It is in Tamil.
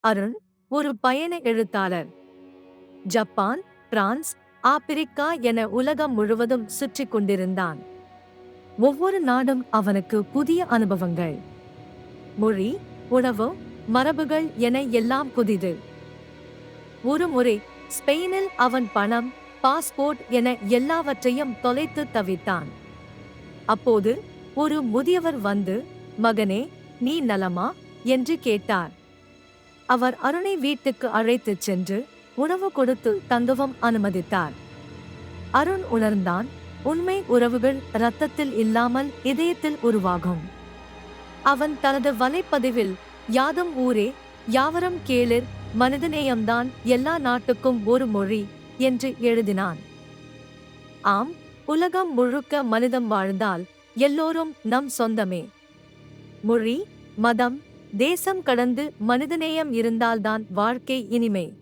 அருண் ஒரு பயண எழுத்தாளர். ஜப்பான், பிரான்ஸ், ஆப்பிரிக்கா என உலகம் முழுவதும் சுற்றிக் கொண்டிருந்தான். ஒவ்வொரு நாடும் அவனுக்கு புதிய அனுபவங்கள். மொழி, உணவு, மரபுகள் என எல்லாம் புதிது. ஒருமுறை ஸ்பெயினில் அவன் பணம், பாஸ்போர்ட் என எல்லாவற்றையும் தொலைத்து தவித்தான். அப்போது ஒரு முதியவர் வந்து, "மகனே, நீ நலமா?" என்று கேட்டார். அவர் அருணை வீட்டுக்கு அழைத்துச் சென்று உணவு கொடுத்து தங்கவும் அனுமதித்தார். அருண் உணர்ந்தான், உண்மை உறவுகள் இரத்தத்தில் இல்லாமல் இதயத்தில் உருவாகும். அவன் தனது வலைப்பதிவில், "யாதும் ஊரே யாவரும் கேளிர், மனிதநேயம்தான் எல்லா நாட்டுக்கும் ஒரு மொழி" என்று எழுதினான். ஆம், உலகம் முழுக்க மனிதம் வாழ்ந்தால் எல்லோரும் நம் சொந்தமே. மொழி, மதம், தேசம் கடந்து மனிதநேயம் இருந்தால்தான் வாழ்க்கை இனிமை.